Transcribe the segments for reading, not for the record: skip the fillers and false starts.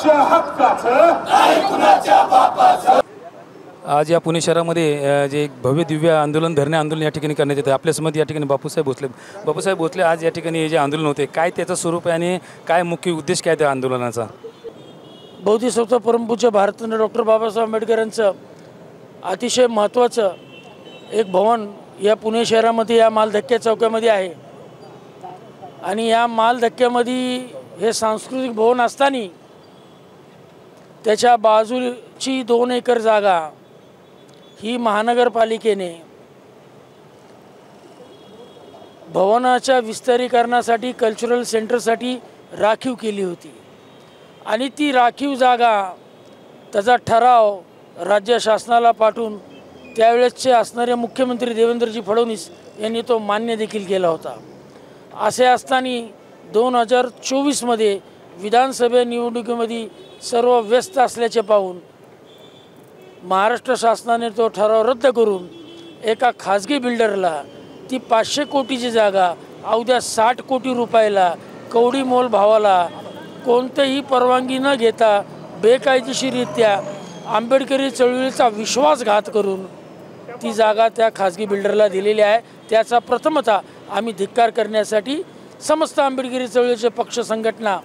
कुणाच्या हक्काचं नाही कुणाच्या बापाचं। आज या पुणे शहरामध्ये जे एक भव्य दिव्य आंदोलन धरणे आंदोलन या ठिकाणी करण्यात येतं। आपल्यासमोर या ठिकाणी बापूसाहेब भोसले आज या ठिकाणी हे जे आंदोलन होते काय त्याचं स्वरूप आहे आणि काय मुख्य उद्देश काय त्या आंदोलनाचा? बौद्धिसत्व परमपूज्य भारतरत्न डॉक्टर बाबासाहेब आंबेडकरांचं अतिशय महत्त्वाचं एक भवन या पुणे शहरामध्ये या मालधक्क्या चौकामध्ये आहे आणि या मालधक्क्यामध्ये हे सांस्कृतिक भवन असताना त्याच्या बाजूची 2 एकर जागा ही महानगरपालिकेने भवनाच्या विस्तारीकरणासाठी कल्चरल सेंटरसाठी राखीव केली होती आणि ती राखीव जागा त्याचा ठराव राज्य शासनाला पाठवून त्यावेळेसचे असणारे मुख्यमंत्री देवेंद्रजी फडणवीस यांनी तो मान्य देखील केला होता। असे असताना 2024 मध्ये विधानसभा निवडणुकीमध्ये सर्व व्यस्त असल्याचे पाहून महाराष्ट्र शासनाने तो ठराव रद्द करून एका खाजगी बिल्डरला ती 500 कोटीची जागा अवघ्या 60 कोटी रुपयाला कवडी मोल भावाला कोणतीही परवानगी न घेता बेकायदेशीररित्या आंबेडकरी चळवळीचा विश्वासघात करून ती जागा त्या खाजगी बिल्डरला दिलेली आहे। त्याचा प्रथमतः आम्ही धिक्कार करण्यासाठी समस्त आंबेडकरी चळवळीचे पक्ष संघटना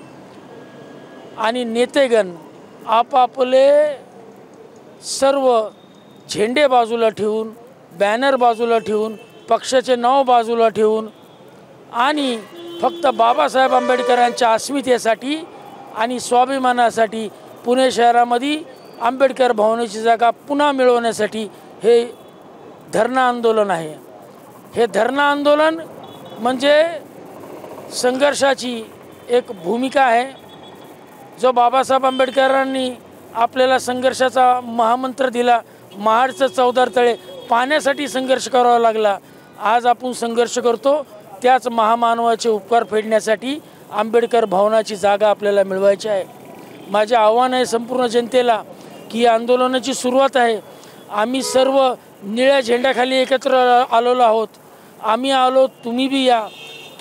आणि नेतेगण आपापले सर्व झेंडे बाजूला ठेवून बॅनर बाजूला ठेवून पक्षाचे नाव बाजूला ठेवून आणि फक्त बाबासाहेब आंबेडकरांच्या अस्मितेसाठी आणि स्वाभिमानासाठी पुणे शहरामध्ये आंबेडकर भवनाची जागा पुन्हा मिळवण्यासाठी हे धरणं आंदोलन आहे। हे धरणं आंदोलन म्हणजे संघर्षाची एक भूमिका आहे जो बाबासाहेब आंबेडकरांनी आपल्याला संघर्षाचा महामंत्र दिला। महाडचं 14 तळे पाण्यासाठी संघर्ष करावा लागला। आज आपण संघर्ष करतो त्याच महामानवाचे उपकार फेडण्यासाठी आंबेडकर भवनाची जागा आपल्याला मिळवायची आहे। माझे आव्हान आहे संपूर्ण जनतेला की या आंदोलनाची सुरुवात आहे। आम्ही सर्व निळ्या झेंड्याखाली एकत्र आलेलो आहोत। आम्ही आलो, तुम्ही बी या।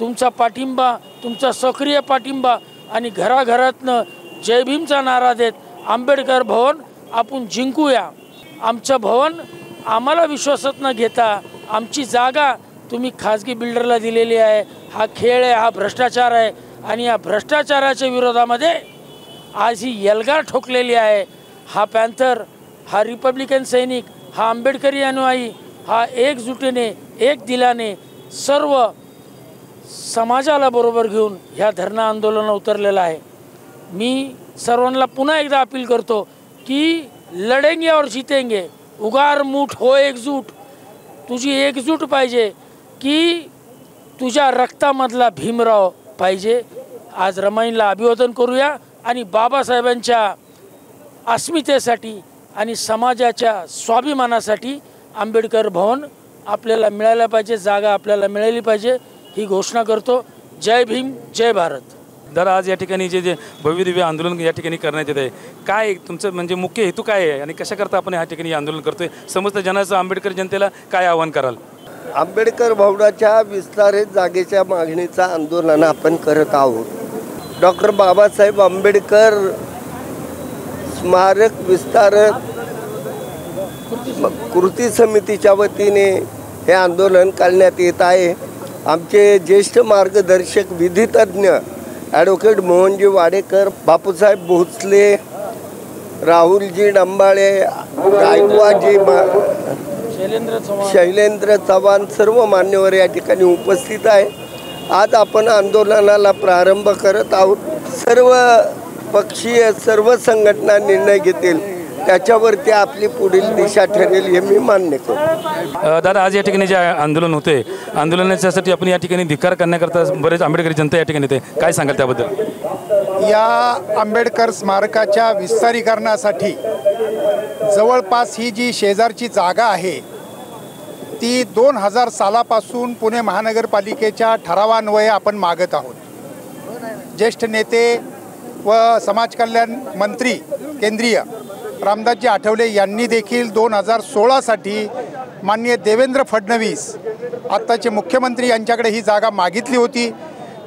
तुमचा पाठिंबा, तुमचा सक्रिय पाठिंबा आणि घराघरातनं जय भीमचा नारा देत आंबेडकर भवन आपण जिंकूया। आमचं भवन आम्हाला विश्वासात न घेता आमची जागा तुम्ही खाजगी बिल्डरला दिलेली आहे। हा खेळ आहे, हा भ्रष्टाचार आहे आणि या भ्रष्टाचाराच्या विरोधामध्ये आज ही एल्गार ठोकलेली आहे। हा पॅन्थर, हा रिपब्लिकन सैनिक, हा आंबेडकरी अनुयायी, हा एकजुटीने एक दिलाने सर्व समाजाला बरोबर घेऊन ह्या धरणं आंदोलनात उतरलेला आहे। मी सर्वांना पुन्हा एकदा अपील करतो की लढेंगे और जीतेंगे। उगार मूठ हो एकजूट। तुझी एकजूट पाहिजे की तुझ्या रक्तामधला भीमराव पाहिजे। आज रमाईला अभिवादन करूया आणि बाबासाहेबांच्या अस्मितेसाठी आणि समाजाच्या स्वाभिमानासाठी आंबेडकर भवन आपल्याला मिळायला पाहिजे, जागा आपल्याला मिळाली पाहिजे ही घोषणा करतो। जय भीम, जय भारत। आज या ठिकाणी जे भव्य दिव्य आंदोलन या ठिकाणी करण्यात येत आहे काय तुमचं म्हणजे मुख्य हेतू काय आहे आणि कशा करता आपण या ठिकाणी आंदोलन करतोय? समस्त जनाचं आंबेडकर जनतेला काय आवाहन कराल? आंबेडकर भवनाच्या विस्तारित जागेच्या मागणीचा आंदोलन आपण करत आहोत। डॉक्टर बाबासाहेब आंबेडकर स्मारक विस्तार कृती समितीच्या वतीने हे आंदोलन करण्यात येत आहे। आमचे ज्येष्ठ मार्गदर्शक विधितज्ञ ॲडव्होकेट मोहनजी वाडेकर, बापूसाहेब भोसले, राहुलजी डंबाळे, गायकवाडजी, शैलेंद्र चव्हाण सर्व मान्यवर या ठिकाणी उपस्थित आहे। आज आपण आंदोलनाला प्रारंभ करत आहोत। सर्व पक्षीय सर्व संघटना निर्णय घेतील त्याच्यावरती आपली पुढील दिशा ठरेल हे मी मान्य करतो। दादा आज या ठिकाणी जे आंदोलन होते आंदोलनाच्यासाठी आपण या ठिकाणी धिक्कार करण्याकरता बरेच आंबेडकरी जनता या ठिकाणी येते, काय सांगाल त्याबद्दल? या आंबेडकर स्मारकाच्या विस्तारीकरणासाठी जवळपास ही जी शेजारची जागा आहे ती 2000 सालापासून पुणे महानगरपालिकेच्या ठरावान्वये आपण मागत आहोत। ज्येष्ठ नेते व समाज कल्याण मंत्री केंद्रीय रामदासजी आठवले यांनी देखील 2016 साठी माननीय देवेंद्र फडणवीस आत्ताचे मुख्यमंत्री यांच्याकडे ही जागा मागितली होती।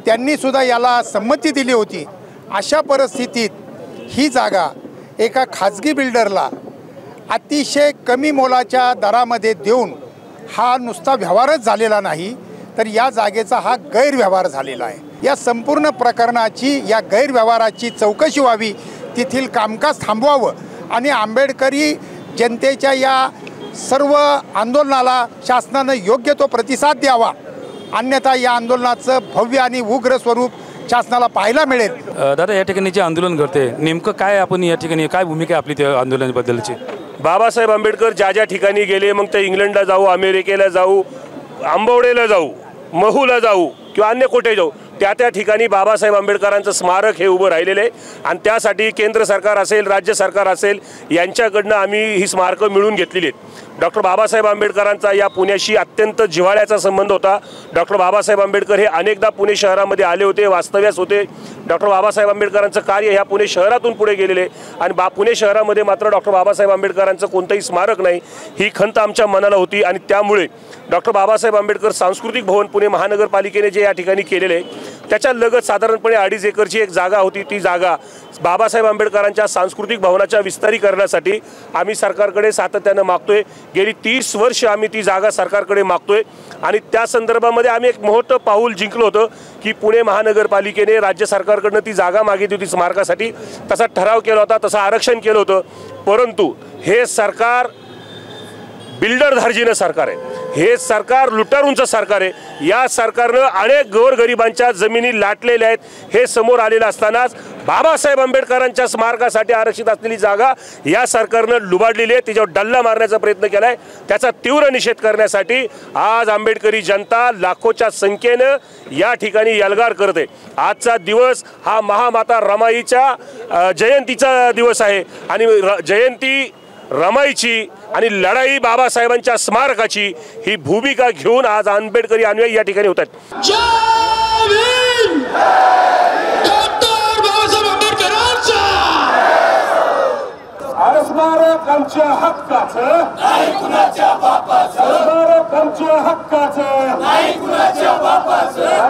त्यांनी सुद्धा याला संमती दिली होती। अशा परिस्थितीत ही जागा एका खाजगी बिल्डरला अतिशय कमी मोलाच्या दरामध्ये देऊन हा नुसता व्यवहारच झालेला नाही, तर या जागेचा हा गैरव्यवहार झालेला आहे। या संपूर्ण प्रकरणाची, या गैरव्यवहाराची चौकशी व्हावी, तेथील कामकाज थांबवावं आणि आंबेडकरी जनतेच्या या सर्व आंदोलनाला शासनानं योग्य तो प्रतिसाद द्यावा, अन्यथा या आंदोलनाचं भव्य आणि उग्र स्वरूप शासनाला पाहायला मिळेल। दादा, या ठिकाणी जे आंदोलन घडते नेमकं काय, आपण या ठिकाणी काय भूमिका आहे आपली त्या आंदोलनाबद्दलची? बाबासाहेब आंबेडकर ज्या ज्या ठिकाणी गेले, मग ते इंग्लंडला जाऊ, अमेरिकेला जाऊ, आंबवडेला जाऊ, महूला जाऊ किंवा अन्य कुठे जाऊ, त्या त्या ठिकाणी बाबासाहेब आंबेडकरांचं स्मारक हे उभं राहिलेलं आहे आणि त्यासाठी केंद्र सरकार असेल, राज्य सरकार असेल, यांच्याकडनं आम्ही ही स्मारकं मिळवून घेतलेली आहेत। डॉक्टर बाबासाहेब आंबेडकरांचा या पुण्याशी अत्यंत जिव्हाळ्याचा संबंध होता। डॉक्टर बाबासाहेब आंबेडकर हे अनेकदा पुणे शहरामध्ये आले होते, वास्तव्यास होते। डॉक्टर बाबासाहेब आंबेडकरांचं कार्य ह्या पुणे शहरातून पुढे गेलेले आणि पुणे शहरामध्ये मात्र डॉक्टर बाबासाहेब आंबेडकरांचं कोणतंही स्मारक नाही, ही खंत आमच्या मनाला होती आणि त्यामुळे डॉक्टर बाबासाहेब आंबेडकर सांस्कृतिक भवन पुणे महानगरपालिकेने जे या ठिकाणी केलेले आहे त्याच्या लगत साधारणपणे 2.5 एकरची एक जागा होती। ती जागा बाबासाहेब आंबेडकरांच्या सांस्कृतिक भवनाच्या विस्तारीकरणासाठी आम्ही सरकारकडे सातत्यानं मागतोय। गेली 30 वर्ष आम्ही ती जागा सरकारकडे मागतोय आणि त्या संदर्भामध्ये आम्ही एक मोठं पाऊल जिंकलं होतं की पुणे महानगरपालिकेने राज्य सरकारकडनं ती जागा मागितली होती स्मारकासाठी, तसा ठराव केला होता, तसं आरक्षण केलं होतं। परंतु हे सरकार बिल्डरधार्जीनं सरकार आहे, हे सरकार लुटारूंचं सरकार आहे। या सरकारनं अनेक गोरगरिबांच्या जमिनी लाटलेल्या आहेत, हे समोर आलेलं असतानाच बाबासाहेब आंबेडकरांच्या स्मारकासाठी आरक्षित असलेली जागा या सरकारनं लुबाडलेली आहे, तिच्यावर डल्ला मारण्याचा प्रयत्न केलाय। त्याचा तीव्र निषेध करण्यासाठी आज आंबेडकरी जनता लाखोच्या संख्येनं या ठिकाणी यल्गार करते। आजचा दिवस हा महामाता रमाईच्या जयंतीचा दिवस आहे आणि जयंती रमाईची आणि लढाई बाबासाहेबांच्या स्मारकाची ही भूमिका घेऊन आज आंबेडकरी अनुयायी या ठिकाणी होत आहेत। जय भीम! डॉक्टर बाबासाहेब आंबेडकरांचा स्मारक आमच्या हक्काचं नाही, कुणाच्या बापाचं स्मारक आमच्या हक्काचं नाही, कुणाच्या बापाचं।